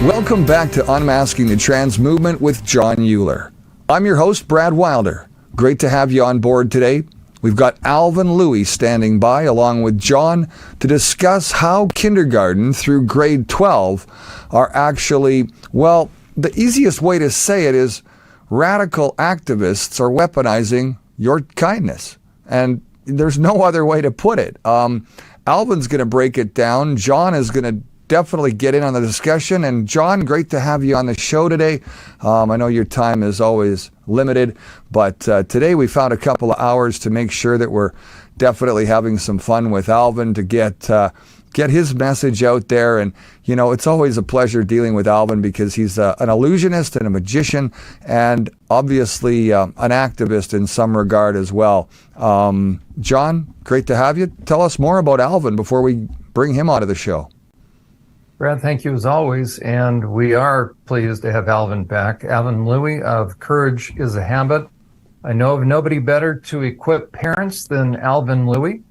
Welcome back to Unmasking the Trans Movement with Jon Uhler. I'm your host, Brad Wilder. Great to have you on board today. We've got Alvin Loui standing by along with Jon to discuss how kindergarten through grade 12 are actually, well, the easiest way to say it is radical activists are weaponizing your kindness. And there's no other way to put it. Alvin's going to break it down. Jon is going to definitely get in on the discussion. And Jon, great to have you on the show today. I know your time is always limited, but today we found a couple of hours to make sure that we're definitely having some fun with Alvin to get his message out there. And, you know, it's always a pleasure dealing with Alvin because he's an illusionist and a magician and obviously an activist in some regard as well. Jon, great to have you. Tell us more about Alvin before we bring him onto the show. Brad, thank you as always, and we are pleased to have Alvin back. Alvin Loui of Courage is a Habit. I know of nobody better to equip parents than Alvin Loui.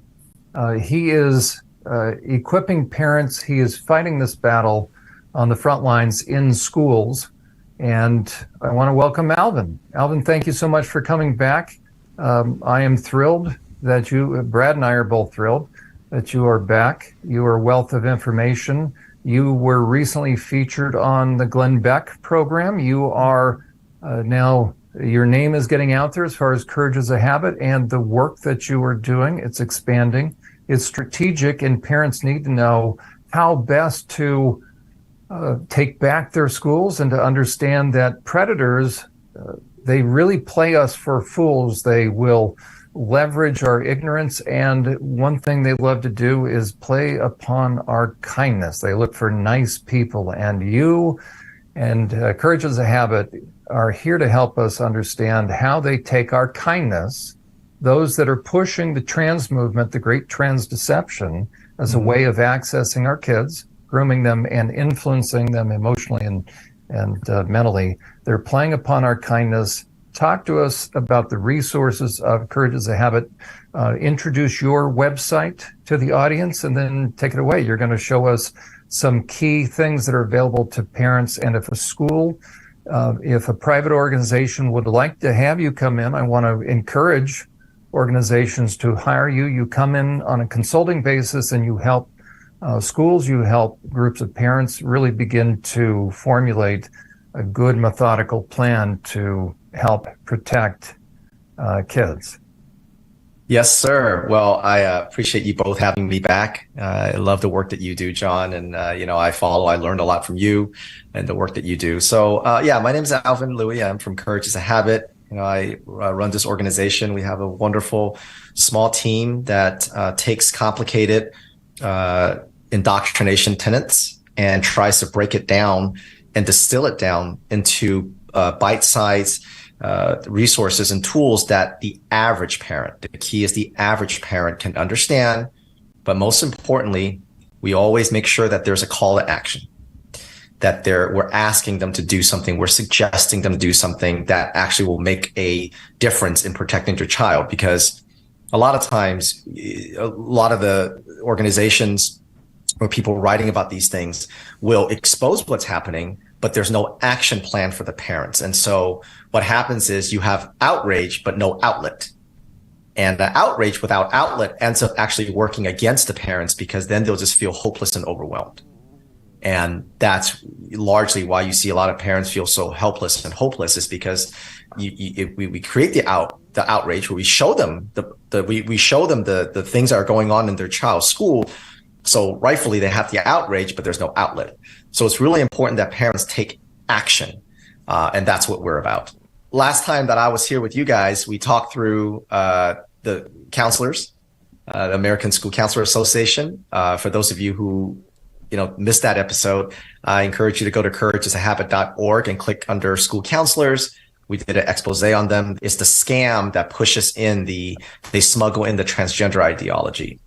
He is equipping parents. He is fighting this battle on the front lines in schools, and I want to welcome Alvin. Alvin, thank you so much for coming back. I am thrilled that Brad and I are both thrilled that you are back. You are a wealth of information. You were recently featured on the Glenn Beck program. You are now, your name is getting out there as far as Courage is a Habit and the work that you are doing. It's expanding. It's strategic, and parents need to know how best to take back their schools and to understand that predators, they really play us for fools. They will leverage our ignorance, and one thing they love to do is play upon our kindness. They look for nice people, and you and Courage is a Habit are here to help us understand how they take our kindness, those that are pushing the trans movement, the great trans deception, as a way of accessing our kids, grooming them and influencing them emotionally and mentally. They're playing upon our kindness. Talk to us about the resources of Courage is a Habit. Introduce your website to the audience and then take it away. You're going to show us some key things that are available to parents. And if a school, if a private organization would like to have you come in, I want to encourage organizations to hire you. You come in on a consulting basis and you help schools, you help groups of parents really begin to formulate a good methodical plan to help protect kids. Yes, sir. Well, I appreciate you both having me back. I love the work that you do, Jon. And, I learned a lot from you and the work that you do. So, my name is Alvin Loui. I'm from Courage is a Habit. I run this organization. We have a wonderful small team that takes complicated indoctrination tenets and tries to break it down and distill it down into bite-sized resources and tools that the average parent, the key is the average parent can understand. But most importantly, we always make sure that there's a call to action, that we're asking them to do something. We're suggesting them to do something that actually will make a difference in protecting your child. Because a lot of times, a lot of the organizations or people writing about these things will expose what's happening, but there's no action plan for the parents. And so what happens is you have outrage, but no outlet. And the outrage without outlet ends up actually working against the parents because then they'll just feel hopeless and overwhelmed. And that's largely why you see a lot of parents feel so helpless and hopeless, is because we create the outrage where we show them the things that are going on in their child's school. So rightfully they have the outrage, but there's no outlet. So it's really important that parents take action. And that's what we're about. Last time that I was here with you guys, we talked through the counselors, the American School Counselor Association. For those of you who missed that episode, I encourage you to go to courageisahabit.org and click under school counselors. We did an expose on them. It's the scam that pushes in they smuggle in the transgender ideology.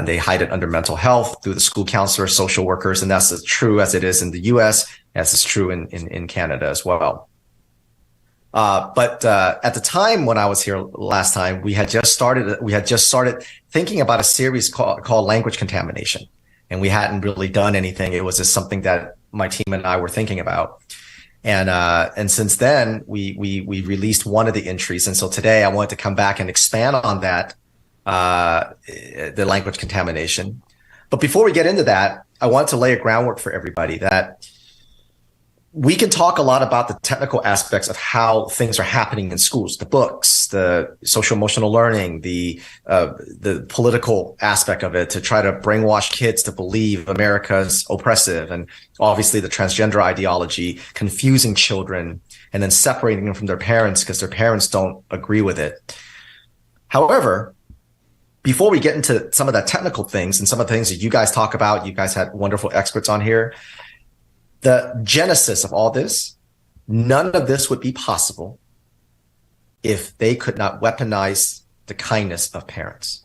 They hide it under mental health through the school counselors, social workers, and that's as true as it is in the U.S., as it's true in Canada as well. But at the time when I was here last time, we had just started thinking about a series called Language Contamination. And we hadn't really done anything. It was just something that my team and I were thinking about. And since then, we released one of the entries. And so today I wanted to come back and expand on that, the language contamination. But before we get into that, I want to lay a groundwork for everybody that we can talk a lot about the technical aspects of how things are happening in schools, the books, the social emotional learning, the political aspect of it, to try to brainwash kids to believe America's oppressive, and obviously the transgender ideology, confusing children and then separating them from their parents because their parents don't agree with it. However, before we get into some of the technical things and some of the things that you guys talk about, you guys had wonderful experts on here. The genesis of all this, none of this would be possible if they could not weaponize the kindness of parents.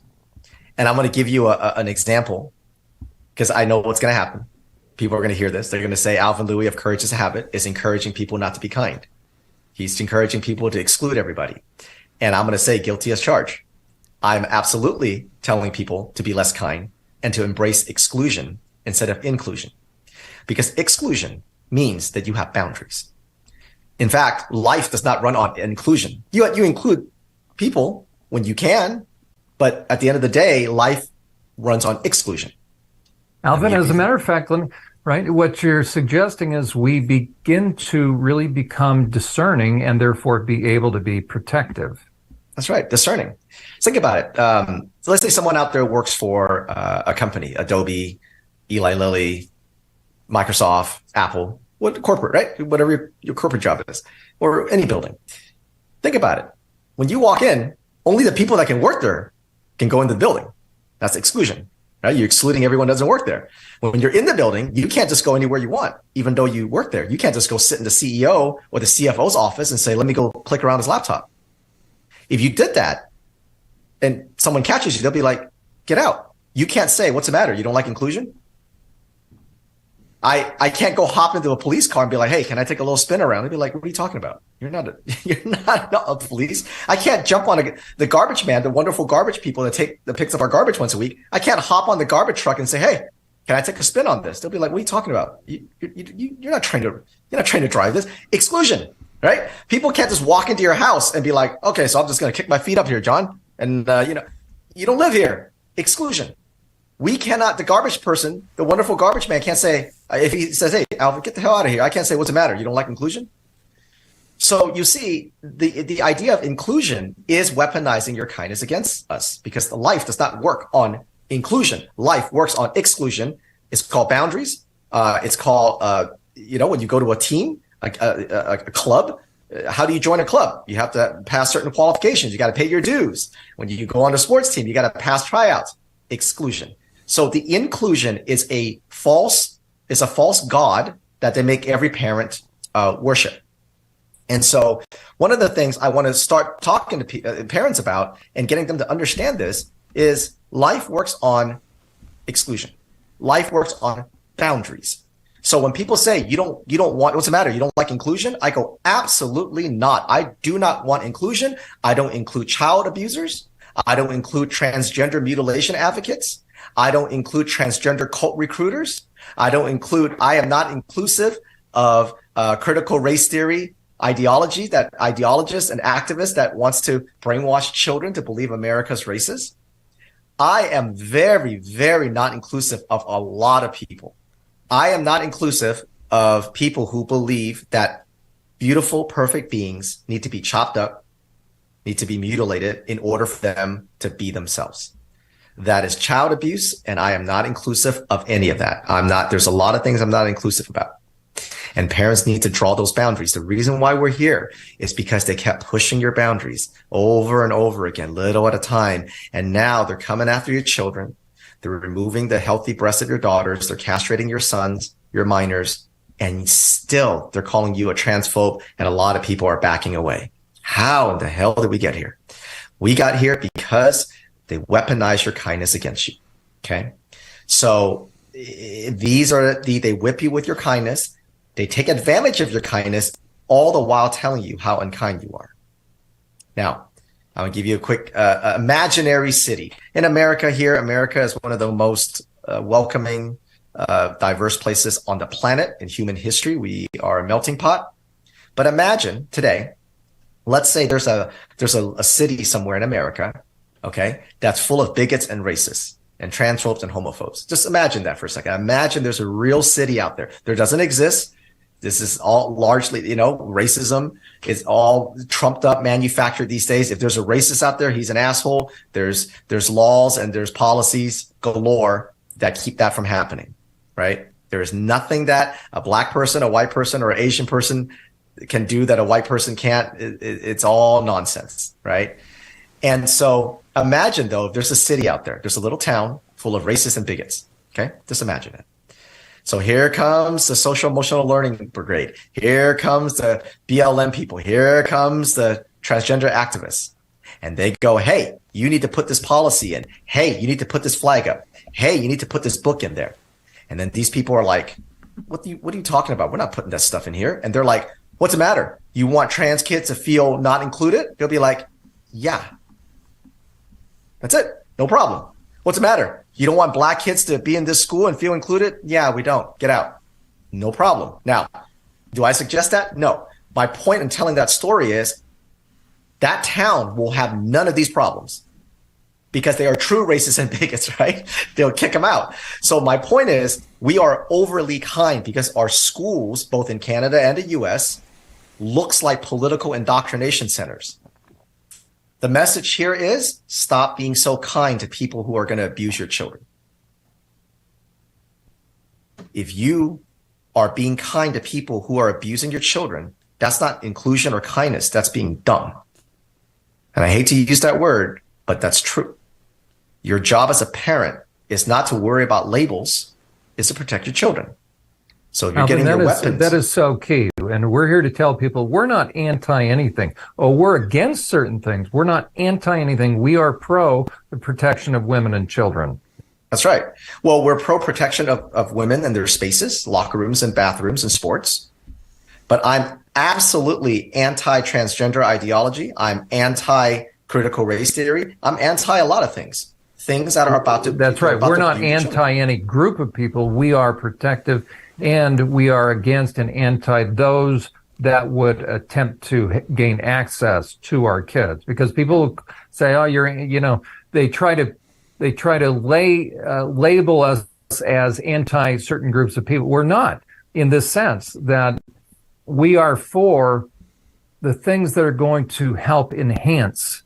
And I'm going to give you an example because I know what's going to happen. People are going to hear this. They're going to say Alvin Loui of Courage is a Habit is encouraging people not to be kind. He's encouraging people to exclude everybody. And I'm going to say guilty as charged. I'm absolutely telling people to be less kind and to embrace exclusion instead of inclusion. Because exclusion means that you have boundaries. In fact, life does not run on inclusion. You include people when you can, but at the end of the day, life runs on exclusion. Alvin, as a matter of fact, right, what you're suggesting is we begin to really become discerning and therefore be able to be protective. That's right, discerning. Think about it. So let's say someone out there works for a company, Adobe, Eli Lilly, Microsoft, Apple, corporate, right? Whatever your corporate job is, or any building. Think about it. When you walk in, only the people that can work there can go into the building. That's exclusion, right? You're excluding everyone who doesn't work there. When you're in the building, you can't just go anywhere you want, even though you work there. You can't just go sit in the CEO or the CFO's office and say, let me go click around his laptop. If you did that and someone catches you, they'll be like, get out. You can't say, what's the matter? You don't like inclusion? I can't go hop into a police car and be like, hey, can I take a little spin around? They'd be like, what are you talking about? You're not a police. I can't jump on the garbage man, the wonderful garbage people that picks up our garbage once a week. I can't hop on the garbage truck and say, hey, can I take a spin on this? They'll be like, what are you talking about? You're not trained to drive this. Exclusion, right? People can't just walk into your house and be like, okay, so I'm just going to kick my feet up here, John. And, you don't live here. Exclusion. We cannot, the garbage person, the wonderful garbage man can't say, if he says, hey, Alvin, get the hell out of here. I can't say, what's the matter? You don't like inclusion? So you see, the idea of inclusion is weaponizing your kindness against us, because the life does not work on inclusion. Life works on exclusion. It's called boundaries. It's called, when you go to a team, a club, how do you join a club? You have to pass certain qualifications. You got to pay your dues. When you go on a sports team, you got to pass tryouts. Exclusion. So the inclusion is a false god that they make every parent worship. And so one of the things I want to start talking to parents about and getting them to understand this is life works on exclusion. Life works on boundaries. So when people say you don't want, what's the matter? You don't like inclusion? I go, absolutely not. I do not want inclusion. I don't include child abusers. I don't include transgender mutilation advocates. I don't include transgender cult recruiters. I am not inclusive of critical race theory ideology, that ideologists and activists that wants to brainwash children to believe America's racist. I am very, very not inclusive of a lot of people. I am not inclusive of people who believe that beautiful, perfect beings need to be chopped up, need to be mutilated in order for them to be themselves. That is child abuse, and I am not inclusive of any of that. There's a lot of things I'm not inclusive about. And parents need to draw those boundaries. The reason why we're here is because they kept pushing your boundaries over and over again, little at a time. And now they're coming after your children. They're removing the healthy breasts of your daughters. They're castrating your sons, your minors, and still they're calling you a transphobe, and a lot of people are backing away. How in the hell did we get here? We got here because they weaponize your kindness against you. Okay. So they whip you with your kindness. They take advantage of your kindness, all the while telling you how unkind you are. Now, I'm going to give you a quick imaginary city. In America here, America is one of the most welcoming, diverse places on the planet in human history. We are a melting pot. But imagine today, let's say there's a city somewhere in America, okay, that's full of bigots and racists and transphobes and homophobes. Just imagine that for a second. Imagine there's a real city out there. There doesn't exist. This is all largely, racism is all trumped up, manufactured these days. If there's a racist out there, he's an asshole. There's laws and there's policies galore that keep that from happening, right? There is nothing that a black person, a white person, or an Asian person can do that a white person can't. It's all nonsense, right? And so imagine, though, if there's a city out there, there's a little town full of racists and bigots, okay? Just imagine it. So here comes the social emotional learning brigade. Here comes the BLM people. Here comes the transgender activists. And they go, hey, you need to put this policy in. Hey, you need to put this flag up. Hey, you need to put this book in there. And then these people are like, what are you talking about? We're not putting that stuff in here. And they're like, what's the matter? You want trans kids to feel not included? They'll be like, yeah. That's it. No problem. What's the matter? You don't want black kids to be in this school and feel included? Yeah, we don't. Get out. No problem. Now, do I suggest that? No. My point in telling that story is that town will have none of these problems because they are true racists and bigots, right? They'll kick them out. So my point is we are overly kind because our schools, both in Canada and the US, looks like political indoctrination centers. The message here is stop being so kind to people who are going to abuse your children. If you are being kind to people who are abusing your children, that's not inclusion or kindness. That's being dumb. And I hate to use that word, but that's true. Your job as a parent is not to worry about labels, is to protect your children. So if you're Alvin, getting your weapons. That is so key. And we're here to tell people we're not anti anything. Oh, we're against certain things. We're not anti anything. We are pro the protection of women and children. That's right. Well, we're pro protection of women and their spaces, locker rooms and bathrooms and sports. But I'm absolutely anti-transgender ideology. I'm anti-critical race theory. I'm anti a lot of things. Things that are about to. That's right. We're not anti any group of people. We are protective. And we are against and anti those that would attempt to gain access to our kids, because people say, "Oh, they try to label us as anti certain groups of people." We're not, in this sense that we are for the things that are going to help enhance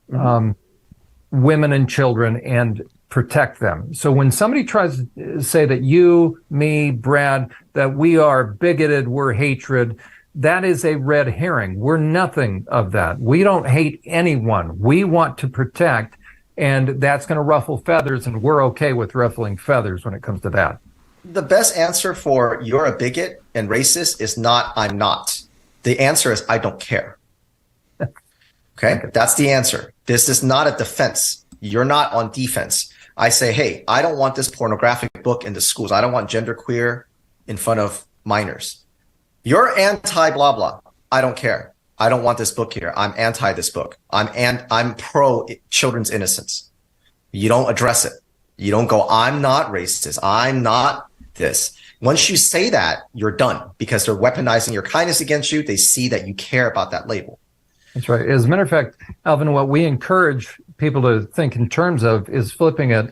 women and children and protect them. So when somebody tries to say that you, me, Brad, that we are bigoted, we're hatred, that is a red herring. We're nothing of that. We don't hate anyone. We want to protect, and that's going to ruffle feathers, and we're okay with ruffling feathers when it comes to that. The best answer for you're a bigot and racist is not I'm not. The answer is I don't care. Okay? That's the answer. This is not a defense. You're not on defense. I say, hey, I don't want this pornographic book in the schools. I don't want genderqueer in front of minors. You're anti blah, blah. I don't care. I don't want this book here. I'm anti this book. I'm pro children's innocence. You don't address it. You don't go, I'm not racist. I'm not this. Once you say that, you're done because they're weaponizing your kindness against you. They see that you care about that label. That's right. As a matter of fact, Alvin, what we encourage people to think in terms of is flipping it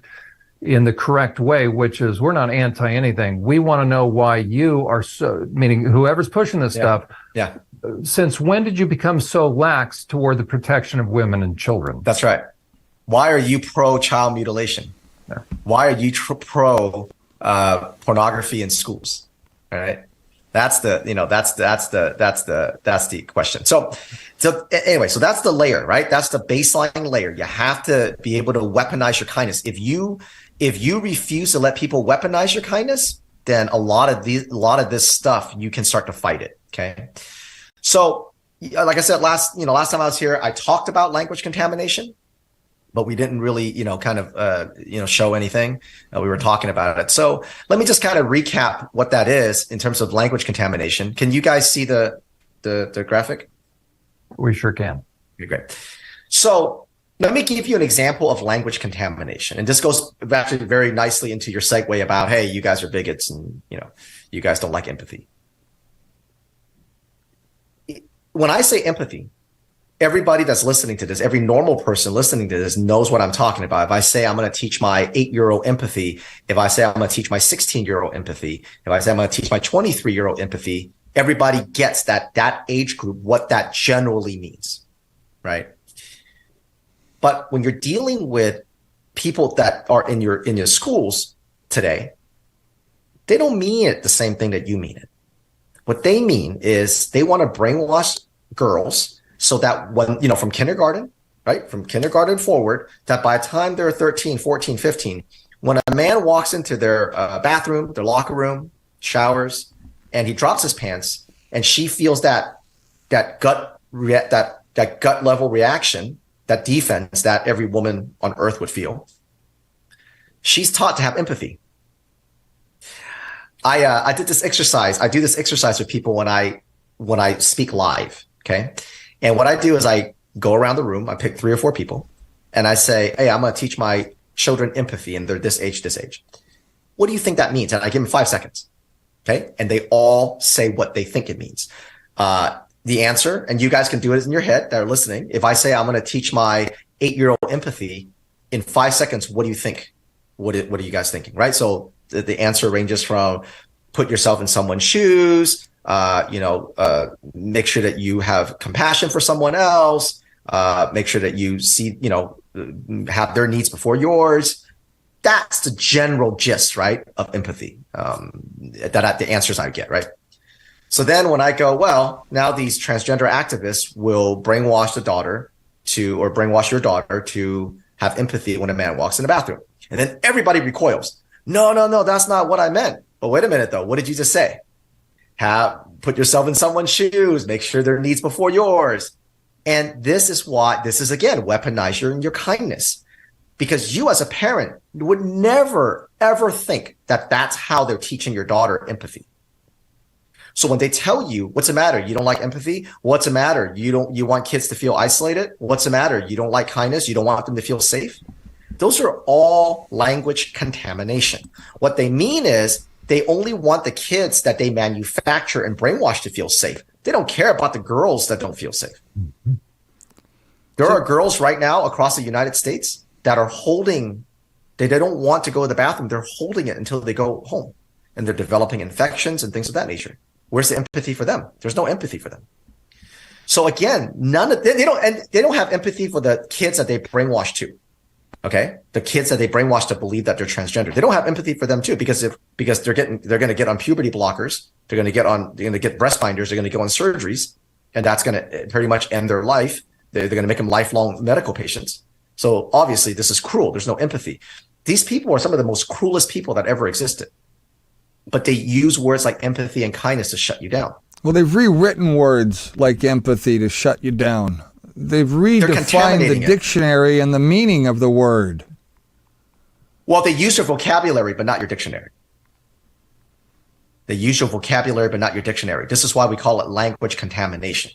in the correct way, which is we're not anti anything. We want to know why you are so, meaning whoever's pushing this stuff. Yeah. Since when did you become so lax toward the protection of women and children? That's right. Why are you pro child mutilation? Yeah. Why are you pro pornography in schools? All right. That's the question. So anyway, so that's the layer, right? That's the baseline layer. You have to be able to weaponize your kindness. If you refuse to let people weaponize your kindness, then a lot of this stuff, you can start to fight it. Okay. So like I said, last time I was here, I talked about language contamination, but we didn't really, show anything. We were talking about it. So let me just kind of recap what that is in terms of language contamination. Can you guys see the graphic? We sure can. Okay, great. So Let me give you an example of language contamination. And this goes actually very nicely into your segue about, hey, you guys are bigots and, you guys don't like empathy. When I say empathy, everybody that's listening to this, every normal person listening to this knows what I'm talking about. If I say I'm going to teach my 8-year-old empathy, if I say I'm going to teach my 16-year-old empathy, if I say I'm going to teach my 23-year-old empathy, everybody gets that age group, what that generally means, right? But when you're dealing with people that are in your schools today, they don't mean it the same thing that you mean it. What they mean is they want to brainwash girls so that when, from kindergarten, right? From kindergarten forward, that by the time they're 13, 14, 15, when a man walks into their bathroom, their locker room, showers, and he drops his pants and she feels that gut level reaction, that defense that every woman on earth would feel, she's taught to have empathy. I did this exercise. I do this exercise with people when I speak live. Okay. And what I do is I go around the room. I pick 3 or 4 people and I say, hey, I'm going to teach my children empathy and they're this age, this age. What do you think that means? And I give them 5 seconds. Okay. And they all say what they think it means. The answer, and you guys can do it in your head that are listening. If I say I'm going to teach my 8-year-old empathy in 5 seconds, what do you think? What are you guys thinking? Right. So the answer ranges from put yourself in someone's shoes, make sure that you have compassion for someone else, make sure that you see, have their needs before yours. That's the general gist, right, of empathy, the answers I get, right? So then when I go, well, now these transgender activists will brainwash brainwash your daughter to have empathy when a man walks in the bathroom. And then everybody recoils. No, that's not what I meant. But wait a minute, though. What did you just say? Put yourself in someone's shoes. Make sure their needs before yours. And this is again, weaponize your kindness. Because you as a parent would never, ever think that that's how they're teaching your daughter empathy. So when they tell you, what's the matter? You don't like empathy? What's the matter? You want kids to feel isolated? What's the matter? You don't like kindness? You don't want them to feel safe? Those are all language contamination. What they mean is they only want the kids that they manufacture and brainwash to feel safe. They don't care about the girls that don't feel safe. Mm-hmm. There are girls right now across the United States that are they don't want to go to the bathroom. They're holding it until they go home and they're developing infections and things of that nature. Where's the empathy for them? There's no empathy for them. So again, they don't have empathy for the kids that they brainwash to. Okay, the kids that they brainwash to believe that they're transgender, they don't have empathy for them too, because they're going to get on puberty blockers, they're going to get breast binders, they're going to go on surgeries, and that's going to pretty much end their life. They're going to make them lifelong medical patients. So obviously, this is cruel. There's no empathy. These people are some of the most cruelest people that ever existed, but they use words like empathy and kindness to shut you down. Well, they've rewritten words like empathy to shut you down. They've redefined the dictionary and the meaning of the word. Well, they use your vocabulary, but not your dictionary. They use your vocabulary, but not your dictionary. This is why we call it language contamination.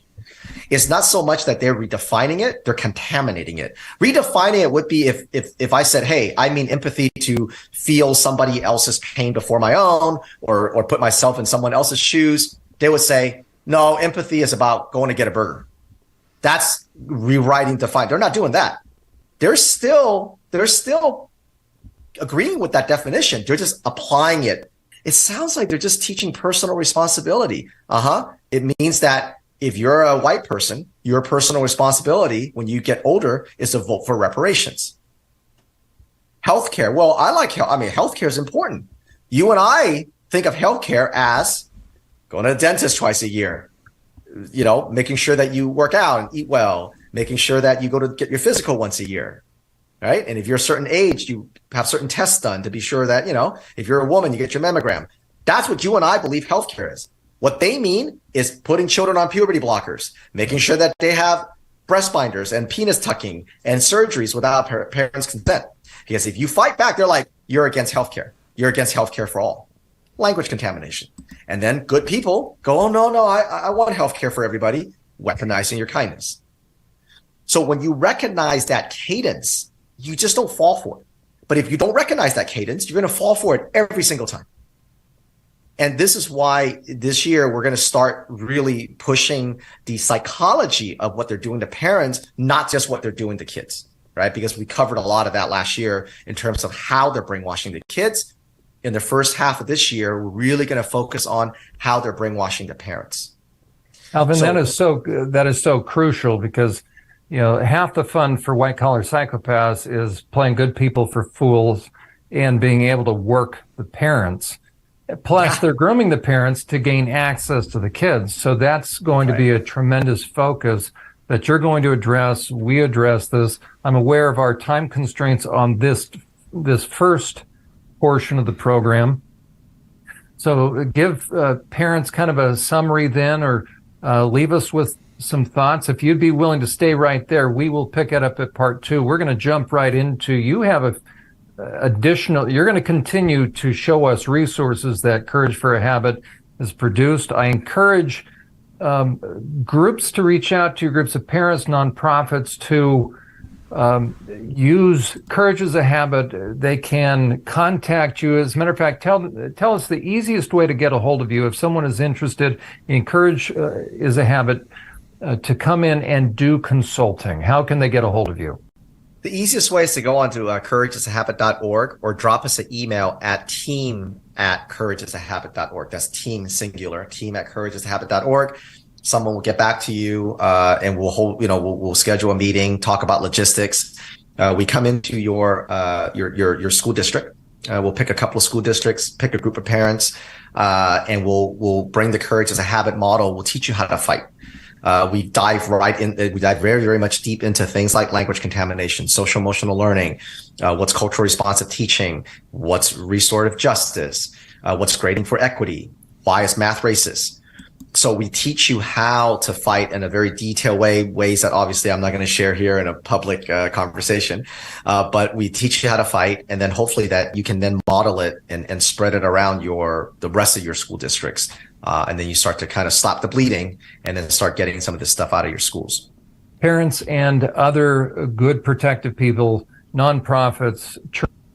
It's not so much that they're redefining it, they're contaminating it. Redefining it would be if I said, hey, I mean empathy to feel somebody else's pain before my own, or put myself in someone else's shoes. They would say, no, empathy is about going to get a burger. That's rewriting define. They're not doing that. They're still agreeing with that definition. They're just applying it. It sounds like they're just teaching personal responsibility. It means that if you're a white person, your personal responsibility when you get older is to vote for reparations. Healthcare. Well, I like health. I mean, healthcare is important. You and I think of healthcare as going to the dentist twice a year. Making sure that you work out and eat well, making sure that you go to get your physical once a year, right? And if you're a certain age, you have certain tests done to be sure that, if you're a woman, you get your mammogram. That's what you and I believe healthcare is. What they mean is putting children on puberty blockers, making sure that they have breast binders and penis tucking and surgeries without parents' consent. Because if you fight back, they're like, you're against healthcare. You're against healthcare for all. Language contamination. And then good people go, oh, no, I want healthcare for everybody, weaponizing your kindness. So when you recognize that cadence, you just don't fall for it. But if you don't recognize that cadence, you're going to fall for it every single time. And this is why this year we're going to start really pushing the psychology of what they're doing to parents, not just what they're doing to kids, right? Because we covered a lot of that last year in terms of how they're brainwashing the kids. In the first half of this year, we're really going to focus on how they're brainwashing the parents. Alvin, that is so crucial because, half the fun for white collar psychopaths is playing good people for fools and being able to work the parents. Plus, they're grooming the parents to gain access to the kids. So that's going to be a tremendous focus that you're going to address. We address this. I'm aware of our time constraints on this first portion of the program. So give parents kind of a summary then, or leave us with some thoughts. If you'd be willing to stay right there, we will pick it up at part 2. We're going to jump right into, you have you're going to continue to show us resources that Courage for a Habit has produced. I encourage groups to reach out to groups of parents, nonprofits to use Courage as a Habit. They can contact you. As a matter of fact, tell us the easiest way to get a hold of you if someone is interested in Courage is a Habit to come in and do consulting. How can they get a hold of you? The easiest way is to go on to courageisahabit.org or drop us an email at team@courageisahabit.org. That's team singular, team@courageisahabit.org. Someone will get back to you, and we'll schedule a meeting, talk about logistics. We come into your school district. We'll pick a couple of school districts, pick a group of parents, and we'll bring the Courage as a Habit model. We'll teach you how to fight. We dive very, very much deep into things like language contamination, social emotional learning, what's cultural responsive teaching, what's restorative justice, what's grading for equity, why is math racist. So we teach you how to fight in a very detailed ways that obviously I'm not going to share here in a public conversation. But we teach you how to fight, and then hopefully that you can then model it and spread it around the rest of your school districts. And then you start to kind of stop the bleeding and then start getting some of this stuff out of your schools. Parents and other good protective people, nonprofits,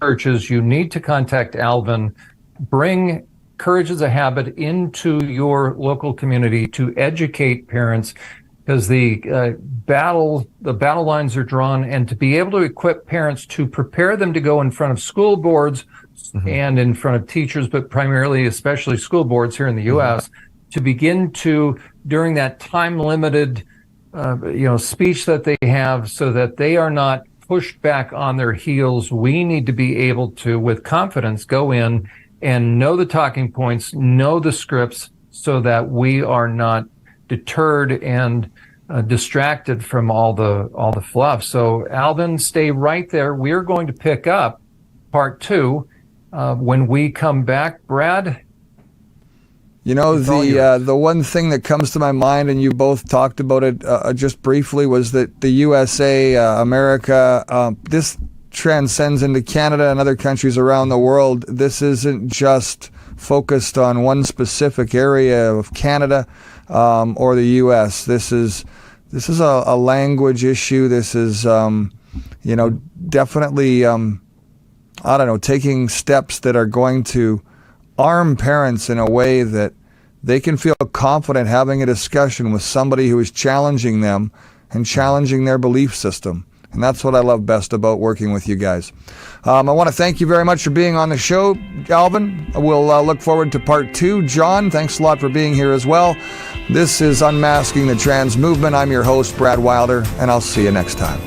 churches, you need to contact Alvin. Bring Courage as a Habit into your local community to educate parents, because the battle lines are drawn, and to be able to equip parents to prepare them to go in front of school boards and in front of teachers, but primarily, especially school boards here in the U.S., to begin to, during that time-limited, speech that they have, so that they are not pushed back on their heels. We need to be able to, with confidence, go in and know the talking points, know the scripts, so that we are not deterred and distracted from all the fluff. So, Alvin, stay right there. We're going to pick up part 2 when we come back. Brad? The one thing that comes to my mind, and you both talked about it just briefly, was that the USA, America, this transcends into Canada and other countries around the world. This isn't just focused on one specific area of Canada or the U.S. This is a language issue. This is definitely taking steps that are going to arm parents in a way that they can feel confident having a discussion with somebody who is challenging them and challenging their belief system. And that's what I love best about working with you guys. I want to thank you very much for being on the show, Alvin. We'll look forward to part 2. Jon, thanks a lot for being here as well. This is Unmasking the Trans Movement. I'm your host, Brad Wilder, and I'll see you next time.